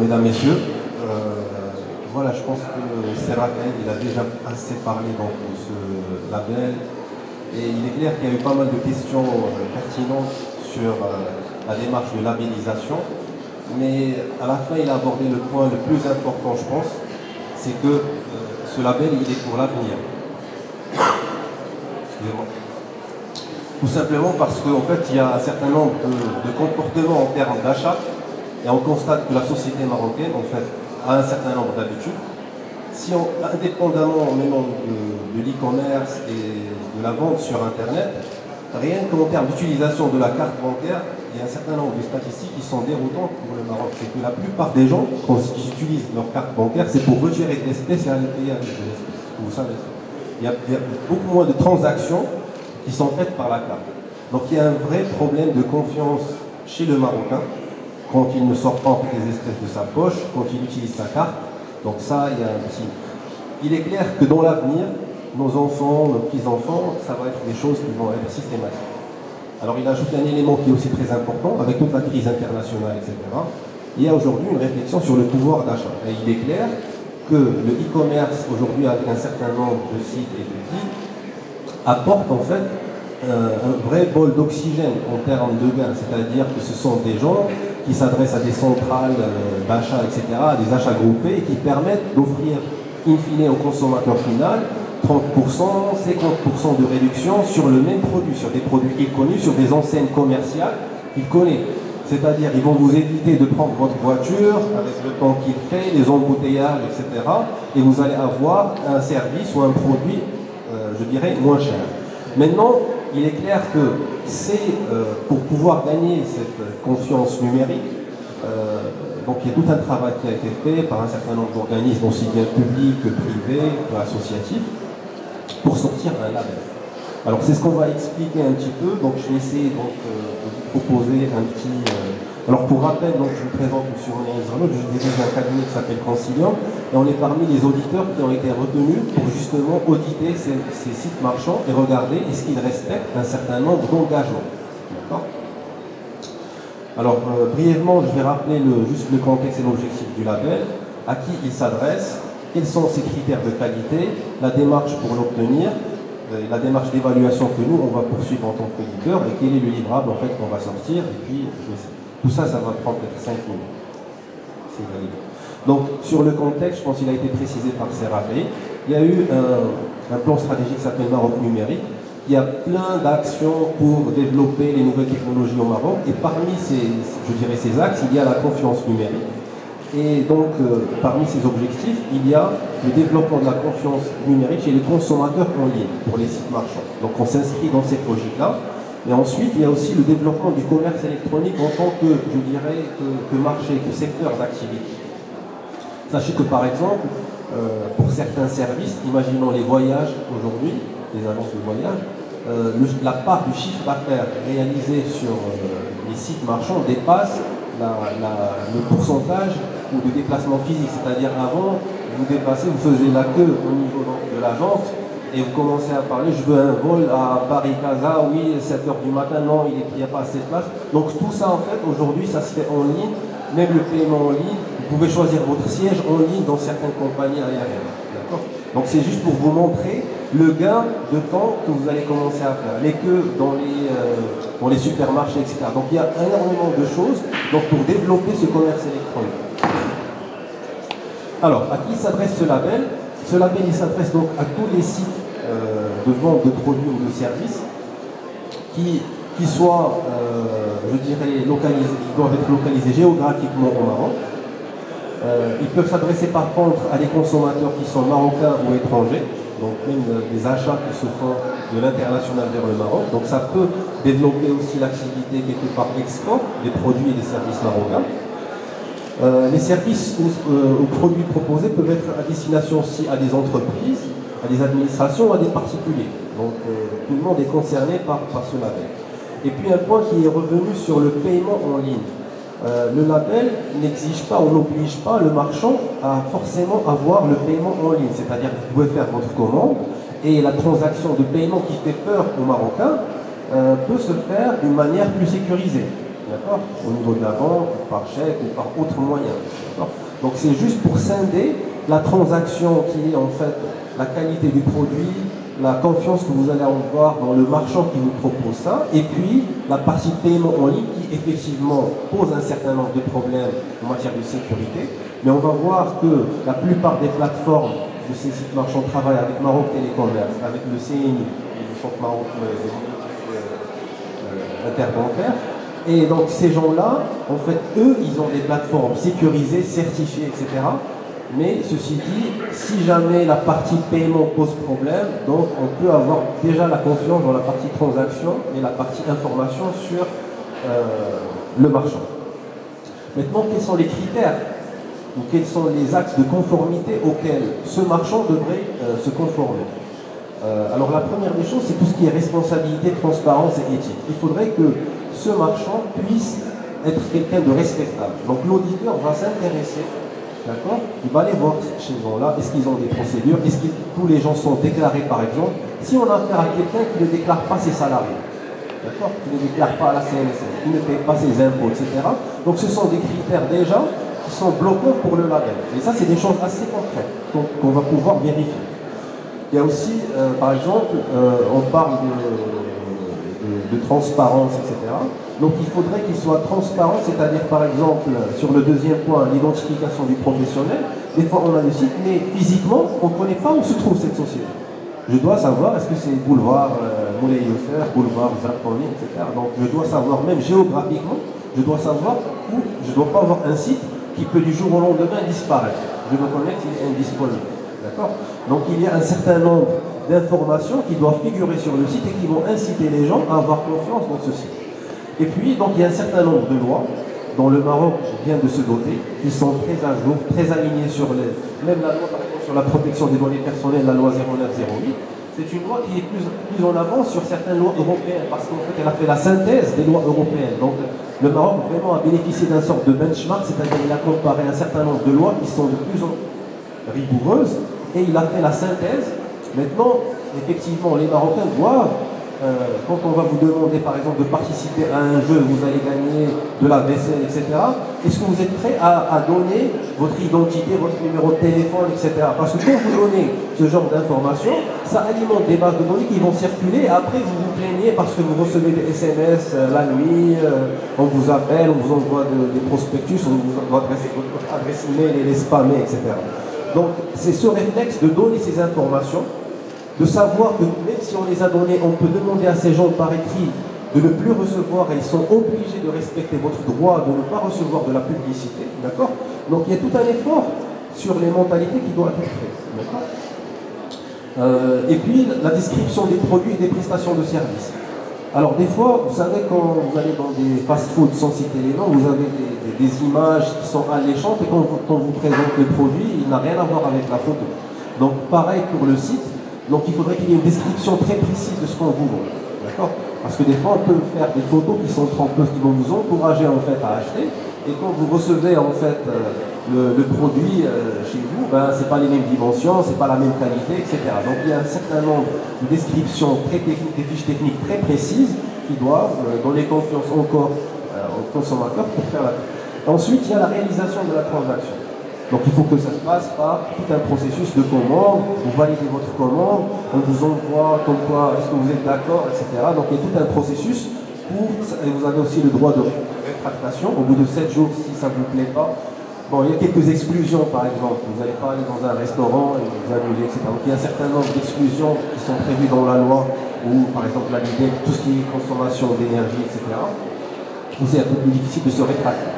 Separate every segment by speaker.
Speaker 1: mesdames, messieurs. Voilà, je pense que Seraphel, il a déjà assez parlé donc, de ce label. Et il est clair qu'il y a eu pas mal de questions pertinentes sur la démarche de labellisation. Mais à la fin, il a abordé le point le plus important, je pense, c'est que ce label, il est pour l'avenir. Excusez-moi. Tout simplement parce qu'en fait, il y a un certain nombre de comportements en termes d'achat, et on constate que la société marocaine, en fait, a un certain nombre d'habitudes. Si on, indépendamment maintenant de l'e-commerce et de la vente sur Internet, rien qu'en termes d'utilisation de la carte bancaire, il y a un certain nombre de statistiques qui sont déroutantes pour le Maroc. C'est que la plupart des gens, quand ils utilisent leur carte bancaire, c'est pour retirer de l'espèce et aller payer avec de l'espèce. Vous savez ça. Il y a beaucoup moins de transactions qui sont faites par la carte. Donc il y a un vrai problème de confiance chez le Marocain quand il ne sort pas en fait, des espèces de sa poche, quand il utilise sa carte. Donc ça, il y a un petit... Il est clair que dans l'avenir, nos enfants, nos petits-enfants, ça va être des choses qui vont être systématiques. Alors il ajoute un élément qui est aussi très important, avec toute la crise internationale, etc. Il y a aujourd'hui une réflexion sur le pouvoir d'achat. Et il est clair que le e-commerce, aujourd'hui, avec un certain nombre de sites et d'outils, apporte en fait un vrai bol d'oxygène en termes de gains. C'est-à-dire que ce sont des gens qui s'adressent à des centrales d'achat, etc., à des achats groupés, et qui permettent d'offrir in fine au consommateur final 30%, 50% de réduction sur le même produit, sur des produits qu'il connaît, sur des enseignes commerciales qu'il connaît. C'est-à-dire ils vont vous éviter de prendre votre voiture avec le temps qu'il fait, les embouteillages, etc. Et vous allez avoir un service ou un produit, je dirais, moins cher. Maintenant, il est clair que c'est pour pouvoir gagner cette confiance numérique, donc il y a tout un travail qui a été fait par un certain nombre d'organismes, aussi bien publics que privés, que associatifs, pour sortir un label. Alors c'est ce qu'on va expliquer un petit peu, donc je vais essayer donc, de vous proposer un petit... Alors pour rappel, donc, je vous présente M. René Israël, je dirige un cabinet qui s'appelle Concilium, et on est parmi les auditeurs qui ont été retenus pour justement auditer ces sites marchands et regarder est-ce qu'ils respectent un certain nombre d'engagements. D'accord ? Alors brièvement, je vais rappeler juste le contexte et l'objectif du label, à qui il s'adresse, quels sont ses critères de qualité, la démarche pour l'obtenir, la démarche d'évaluation que nous, on va poursuivre en tant qu'auditeur, et quel est le livrable en fait qu'on va sortir, et puis tout ça, ça va prendre peut-être 5 minutes. C'est valide. Donc sur le contexte, je pense qu'il a été précisé par Seraphel, il y a eu un plan stratégique qui s'appelle Maroc numérique. Il y a plein d'actions pour développer les nouvelles technologies au Maroc, et parmi ces axes, il y a la confiance numérique. Et donc, parmi ces objectifs, il y a le développement de la confiance numérique chez les consommateurs en ligne, pour les sites marchands. Donc on s'inscrit dans cette logique-là. Mais ensuite, il y a aussi le développement du commerce électronique en tant que, je dirais, que marché, que secteur d'activité. Sachez que par exemple, pour certains services, imaginons les voyages aujourd'hui, les agences de voyage, la part du chiffre d'affaires réalisé sur les sites marchands dépasse le pourcentage ou de déplacement physique. C'est-à-dire avant, vous dépassez, vous faisiez la queue au niveau de l'agence et vous commencez à parler, je veux un vol à Paris-Casa, oui, 7h du matin, non, il n'y a pas assez de place. Donc tout ça en fait, aujourd'hui, ça se fait en ligne, même le paiement en ligne, vous pouvez choisir votre siège en ligne dans certaines compagnies aériennes. D'accord ? Donc c'est juste pour vous montrer le gain de temps que vous allez commencer à faire. Les queues dans les supermarchés, etc. Donc il y a énormément de choses donc, pour développer ce commerce électronique. Alors, à qui s'adresse ce label ? Ce label, il s'adresse donc à tous les sites de vente de produits ou de services qui soient, je dirais, localisés, qui doivent être localisés géographiquement au Maroc. Ils peuvent s'adresser par contre à des consommateurs qui sont marocains ou étrangers, donc même des achats qui se font de l'international vers le Maroc. Donc ça peut développer aussi l'activité quelque part export des produits et des services marocains. Les services ou produits proposés peuvent être à destination aussi à des entreprises, à des administrations ou à des particuliers. Donc tout le monde est concerné par ce label. Et puis un point qui est revenu sur le paiement en ligne. Le label n'exige pas ou n'oblige pas le marchand à forcément avoir le paiement en ligne. C'est-à-dire que vous pouvez faire votre commande et la transaction de paiement qui fait peur aux Marocains peut se faire d'une manière plus sécurisée. d'accord, au niveau de la banque, par chèque ou par autre moyen. Donc c'est juste pour scinder la transaction qui est en fait la qualité du produit, la confiance que vous allez avoir dans le marchand qui vous propose ça, et puis la partie paiement en ligne qui effectivement pose un certain nombre de problèmes en matière de sécurité. Mais on va voir que la plupart des plateformes de ces sites marchands travaillent avec Maroc Télécommerce, avec le CNI, le Centre Maroc interbancaire. Et donc ces gens-là, en fait, eux, ils ont des plateformes sécurisées, certifiées, etc. Mais ceci dit, si jamais la partie paiement pose problème, donc on peut avoir déjà la confiance dans la partie transaction et la partie information sur le marchand. Maintenant, quels sont les critères ou quels sont les axes de conformité auxquels ce marchand devrait se conformer? Alors la première des choses, c'est tout ce qui est responsabilité, transparence et éthique. Il faudrait que ce marchand puisse être quelqu'un de respectable. Donc l'auditeur va s'intéresser, d'accord? Il va aller voir chez ces gens-là, est-ce qu'ils ont des procédures, est-ce que tous les gens sont déclarés par exemple. Si on a affaire à quelqu'un qui ne déclare pas ses salariés, d'accord, qui ne déclare pas à la CNSS, qui ne paye pas ses impôts, etc. Donc ce sont des critères déjà qui sont bloquants pour le label. Et ça, c'est des choses assez concrètes qu'on va pouvoir vérifier. Il y a aussi, par exemple, on parle de transparence, etc. Donc il faudrait qu'il soit transparent, c'est-à-dire par exemple, sur le deuxième point, l'identification du professionnel. Des fois on a le site, mais physiquement, on ne connaît pas où se trouve cette société. Je dois savoir, est-ce que c'est boulevard Moulay Youssef, boulevard Zarqani, etc. Donc je dois savoir, même géographiquement, je dois savoir où, je ne dois pas avoir un site qui peut du jour au lendemain disparaître. Je me connecte, il est indisponible. D'accord? Donc il y a un certain nombre d'informations qui doivent figurer sur le site et qui vont inciter les gens à avoir confiance dans ce site. Et puis, donc, il y a un certain nombre de lois dont le Maroc vient de se doter, qui sont très à jour, très alignées sur les... Même la loi, par exemple, sur la protection des données personnelles, la loi 0908, c'est une loi qui est plus en avance sur certaines lois européennes, parce qu'en fait, elle a fait la synthèse des lois européennes. Donc, le Maroc, vraiment, a bénéficié d'un sorte de benchmark, c'est-à-dire qu'il a comparé un certain nombre de lois qui sont de plus en plus rigoureuses, et il a fait la synthèse. Maintenant, effectivement, les Marocains doivent, quand on va vous demander par exemple de participer à un jeu, vous allez gagner de la vaisselle, etc. Est-ce que vous êtes prêt à donner votre identité, votre numéro de téléphone, etc. Parce que quand vous donnez ce genre d'informations, ça alimente des bases de données qui vont circuler et après vous vous plaignez parce que vous recevez des SMS la nuit, on vous appelle, on vous envoie des prospectus, on vous envoie votre adresse email et les spammer, etc. Donc c'est ce réflexe de donner ces informations, de savoir que même si on les a données, on peut demander à ces gens par écrit de ne plus recevoir et ils sont obligés de respecter votre droit de ne pas recevoir de la publicité, d'accord? Donc il y a tout un effort sur les mentalités qui doit être fait, d'accord? Et puis la description des produits et des prestations de services. Alors des fois, vous savez, quand vous allez dans des fast-foods sans citer les noms, vous avez des images qui sont alléchantes et quand on vous présente le produit, il n'a rien à voir avec la photo. Donc pareil pour le site. Donc il faudrait qu'il y ait une description très précise de ce qu'on vous vend. D'accord? Parce que des fois on peut faire des photos qui sont trompeuses, qui vont vous encourager en fait à acheter. Et quand vous recevez en fait le produit chez vous, ben, c'est pas les mêmes dimensions, c'est pas la même qualité, etc. Donc il y a un certain nombre de descriptions très techniques, des fiches techniques très précises qui doivent donner confiance encore aux consommateurs pour faire la... Ensuite, il y a la réalisation de la transaction. Donc il faut que ça se passe par tout un processus de commande, vous validez votre commande, on vous envoie comme quoi, est-ce que vous êtes d'accord, etc. Donc il y a tout un processus pour, et vous avez aussi le droit de rétractation, au bout de 7 jours si ça ne vous plaît pas. Bon, il y a quelques exclusions par exemple, vous n'allez pas aller dans un restaurant et vous annuler, etc. Donc il y a un certain nombre d'exclusions qui sont prévues dans la loi, ou par exemple la l'idée, tout ce qui est consommation d'énergie, etc. Où c'est un peu plus difficile de se rétracter.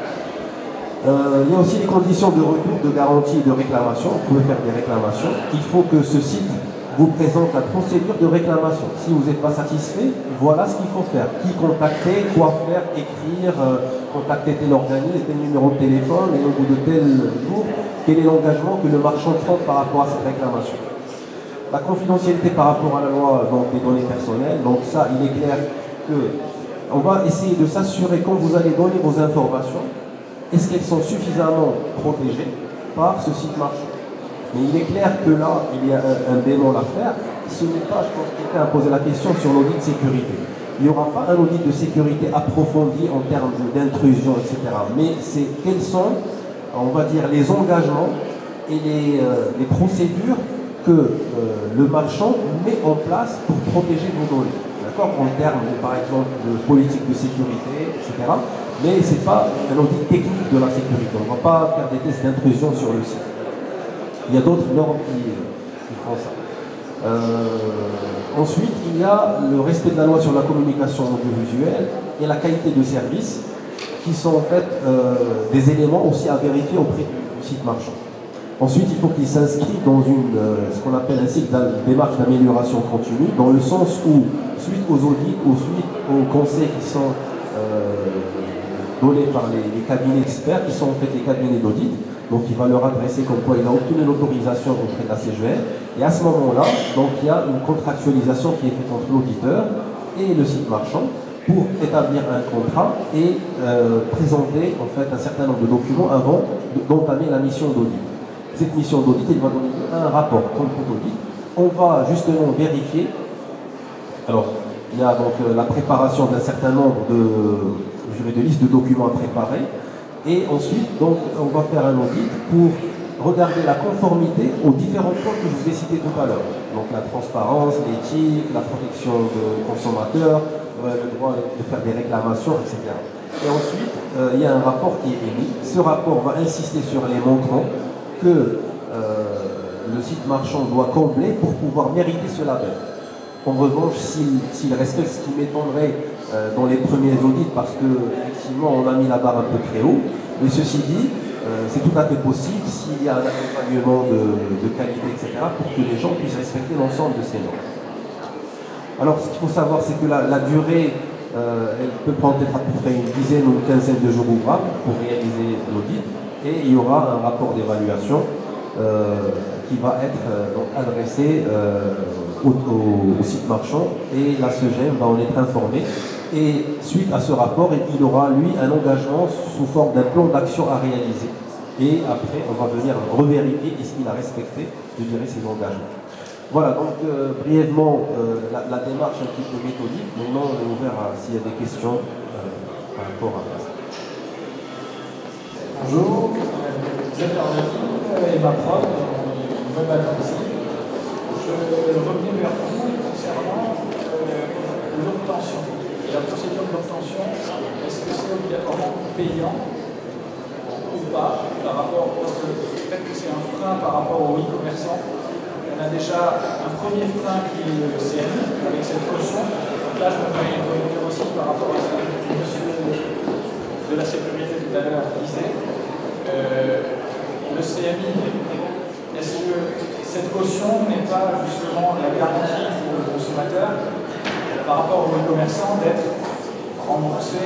Speaker 1: Il y a aussi les conditions de retour, de garantie et de réclamation. Vous pouvez faire des réclamations. Il faut que ce site vous présente la procédure de réclamation. Si vous n'êtes pas satisfait, voilà ce qu'il faut faire. Qui contacter, quoi faire, écrire, contacter tel organisme, tel numéro de téléphone, et au bout de tel jour, quel est l'engagement que le marchand prend par rapport à cette réclamation. La confidentialité par rapport à la loi des données personnelles. Donc ça, il est clair qu'on va essayer de s'assurer quand vous allez donner vos informations, est-ce qu'elles sont suffisamment protégées par ce site marchand? Mais il est clair que là, il y a un bémol à faire. Ce n'est pas, je pense que quelqu'un a posé la question sur l'audit de sécurité. il n'y aura pas un audit de sécurité approfondi en termes d'intrusion, etc. Mais c'est quels sont, on va dire, les engagements et les procédures que le marchand met en place pour protéger vos données. D'accord, en termes, par exemple, de politique de sécurité, etc. Mais ce n'est pas un audit technique de la sécurité. On ne va pas faire des tests d'intrusion sur le site. Il y a d'autres normes qui font ça. Ensuite, il y a le respect de la loi sur la communication audiovisuelle et la qualité de service, qui sont en fait des éléments aussi à vérifier auprès du site marchand. Ensuite, il faut qu'il s'inscrive dans ce qu'on appelle un cycle de démarche d'amélioration continue, dans le sens où, suite aux audits ou suite aux conseils qui sont donnés par les cabinets experts, qui sont en fait les cabinets d'audit, donc il va leur adresser comme quoi il a obtenu l'autorisation auprès de la CGR, et à ce moment-là, donc il y a une contractualisation qui est faite entre l'auditeur et le site marchand pour établir un contrat et présenter en fait un certain nombre de documents avant d'entamer la mission d'audit. Cette mission d'audit, elle va donner un rapport comme pour l'audit. On va justement vérifier. Alors, il y a donc la préparation d'un certain nombre de listes de documents à préparer. Et ensuite, donc, on va faire un audit pour regarder la conformité aux différents points que je vous ai cités tout à l'heure. Donc la transparence, l'éthique, la protection des consommateurs, le droit de faire des réclamations, etc. Et ensuite, il y a un rapport qui est émis. Ce rapport va insister sur les manquements que le site marchand doit combler pour pouvoir mériter ce label. En revanche, s'il respecte, ce qui m'étonnerait dans les premiers audits, parce que effectivement on a mis la barre un peu très haut, mais ceci dit, c'est tout à fait possible s'il y a un accompagnement de qualité, etc., pour que les gens puissent respecter l'ensemble de ces normes. Alors, ce qu'il faut savoir, c'est que la durée, elle peut prendre peut-être à peu près une dizaine ou une quinzaine de jours ouvrables pour réaliser l'audit, et il y aura un rapport d'évaluation qui va être donc adressé au site marchand, et la SEGEM va en être informée. Et suite à ce rapport, il aura, lui, un engagement sous forme d'un plan d'action à réaliser. Et après, on va venir revérifier est-ce qu'il a respecté, je dirais, ses engagements. Voilà, donc brièvement, la démarche un petit peu méthodique. Maintenant, on est ouvert s'il y a des questions par rapport à ça.
Speaker 2: Bonjour, vous êtes Arnaud et ma prod, web agency. Je reviens vers vous concernant l'obtention. Et la procédure d'obtention, est-ce que c'est obligatoirement payant ou pas par rapport, parce que peut-être que c'est un frein par rapport aux e-commerçants. On a déjà un premier frein qui est le CM avec cette caution. Donc là, je me permets de revenir aussi par rapport à ce que le monsieur de la sécurité tout à l'heure disait. Le CMI, est-ce que cette caution n'est pas justement la garantie pour le consommateur par rapport aux e-commerçants d'être remboursé?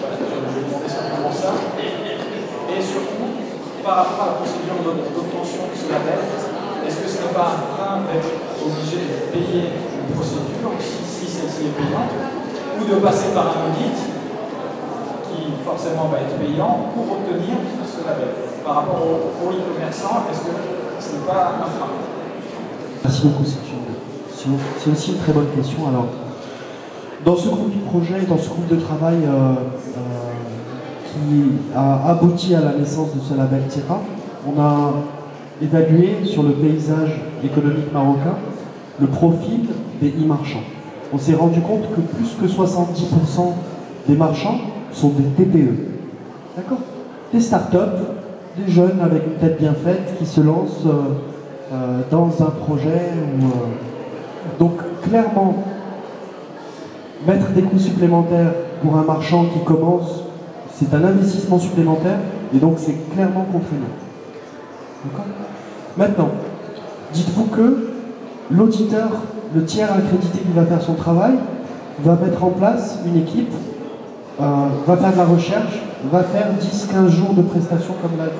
Speaker 2: Voilà, je vais demander simplement ça. Et surtout, par rapport à la procédure d'obtention de ce label, est-ce que ce n'est pas un frein d'être obligé de payer une procédure, si celle-ci est payante, ou de passer par un audit qui forcément va être payant pour obtenir ce label? Par rapport aux e-commerçants, est-ce que ce n'est pas un frein?
Speaker 3: Merci beaucoup, c'est aussi une très bonne question. Alors, dans ce groupe de projet, dans ce groupe de travail qui a abouti à la naissance de ce label TIRA, on a évalué sur le paysage économique marocain le profil des e-marchands. On s'est rendu compte que plus que 70% des marchands sont des TPE. D'accord? Des startups, des jeunes avec une tête bien faite qui se lancent dans un projet. Donc clairement, mettre des coûts supplémentaires pour un marchand qui commence, c'est un investissement supplémentaire et donc c'est clairement contraignant. D'accord? Maintenant, dites-vous que l'auditeur, le tiers accrédité qui va faire son travail, va mettre en place une équipe, va faire de la recherche, va faire 10-15 jours de prestations comme l'a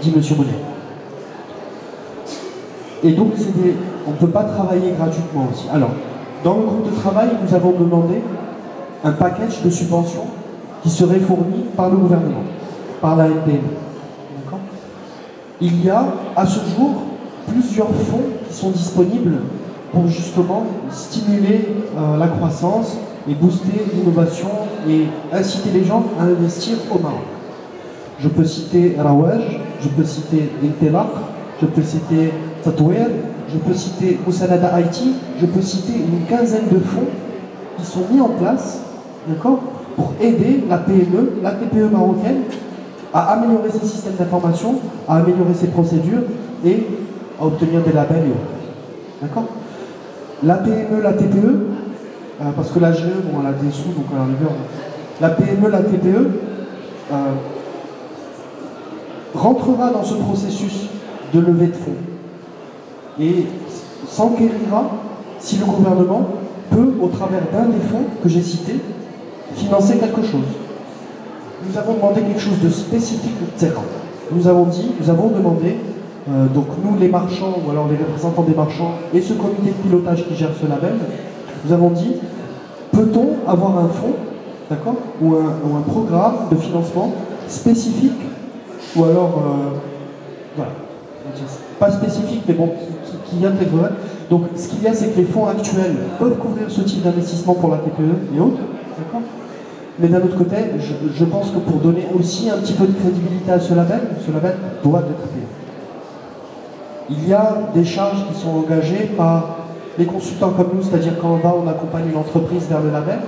Speaker 3: dit M. Bonnet. Et donc on ne peut pas travailler gratuitement aussi. Alors, dans le groupe de travail, nous avons demandé un package de subventions qui serait fourni par le gouvernement, par la NPM. Il y a, à ce jour, plusieurs fonds qui sont disponibles pour justement stimuler la croissance et booster l'innovation et inciter les gens à investir au Maroc. Je peux citer Rawaj, je peux citer Intelaq, je peux citer Tatouer, je peux citer Moussanada IT, je peux citer une quinzaine de fonds qui sont mis en place, d'accord, pour aider la PME, la TPE marocaine à améliorer ses systèmes d'information, à améliorer ses procédures et à obtenir des labels et autres. D'accord. La PME, la TPE, parce que la GE, bon, elle a des sous, donc à la rigueur, la PME, la TPE rentrera dans ce processus de levée de fonds et s'enquérira si le gouvernement peut, au travers d'un des fonds que j'ai cités, financer quelque chose. Nous avons demandé quelque chose de spécifique au terrain. Nous avons demandé, donc nous les marchands, ou alors les représentants des marchands et ce comité de pilotage qui gère ce label, nous avons dit, peut-on avoir un fonds, d'accord, ou un programme de financement spécifique, ou alors, voilà, pas spécifique, mais bon, qui intégrerait. Donc ce qu'il y a, c'est que les fonds actuels peuvent couvrir ce type d'investissement pour la TPE et autres, d'accord. Mais d'un autre côté, je pense que pour donner aussi un petit peu de crédibilité à ce label doit être payé. Il y a des charges qui sont engagées par les consultants comme nous, c'est-à-dire quand on accompagne une entreprise vers le label,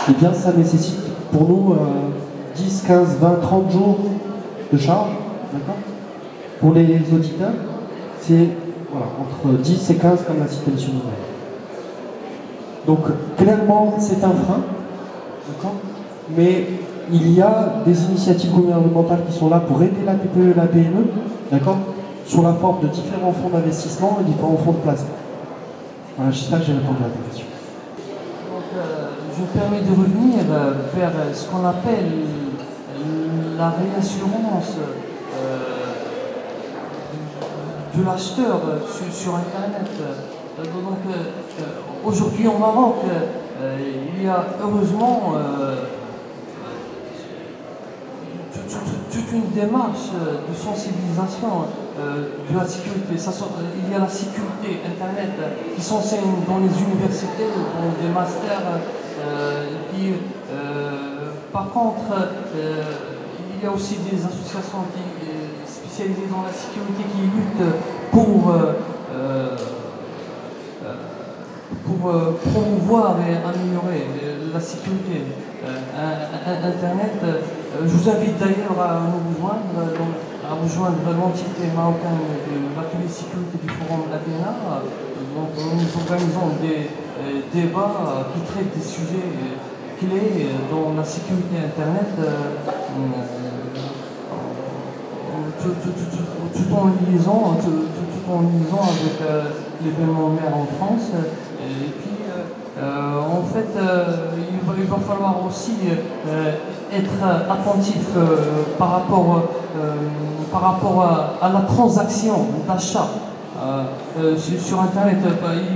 Speaker 3: eh bien ça nécessite pour nous 10, 15, 20, 30 jours de charge. Pour les auditeurs, c'est voilà, entre 10 et 15 comme l'a cité M. Nouvel. Donc clairement c'est un frein. Mais il y a des initiatives gouvernementales qui sont là pour aider la TPE et la PME, d'accord, sous la forme de différents fonds d'investissement et différents fonds de placement. Voilà, j'espère que j'ai répondu à ta question.
Speaker 4: Donc, je me permets de revenir vers ce qu'on appelle la réassurance de l'acheteur sur Internet. Donc, aujourd'hui au Maroc, il y a heureusement toute une démarche de sensibilisation de la sécurité. Il y a la sécurité Internet qui s'enseigne dans les universités, dans des masters. Par contre, il y a aussi des associations spécialisées dans la sécurité qui luttent pour promouvoir et améliorer la sécurité Internet. Je vous invite d'ailleurs à nous rejoindre l'entité marocaine de l'atelier sécurité du Forum ADNA. Donc, nous organisons des débats qui traitent des sujets clés dans la sécurité Internet, tout en liaison avec l'événement maire en France. Et puis, en fait, il va falloir aussi être attentif par rapport à la transaction d'achat sur Internet.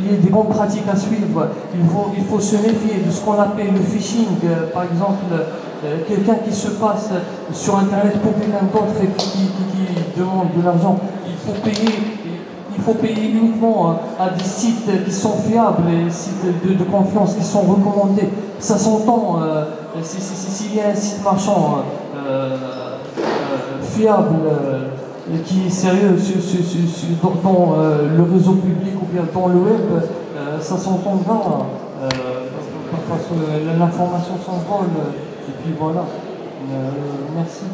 Speaker 4: Il y a des bonnes pratiques à suivre. Il faut se méfier de ce qu'on appelle le phishing. Par exemple, quelqu'un qui se passe sur Internet pour quelqu'un d'autre et qui demande de l'argent. Il faut payer uniquement à des sites qui sont fiables, des sites de confiance qui sont recommandés. Ça s'entend, s'il y a un site marchand fiable, qui est sérieux dans le réseau public ou bien dans le web, ça s'entendra, parce que l'information s'envole, et puis voilà. Merci.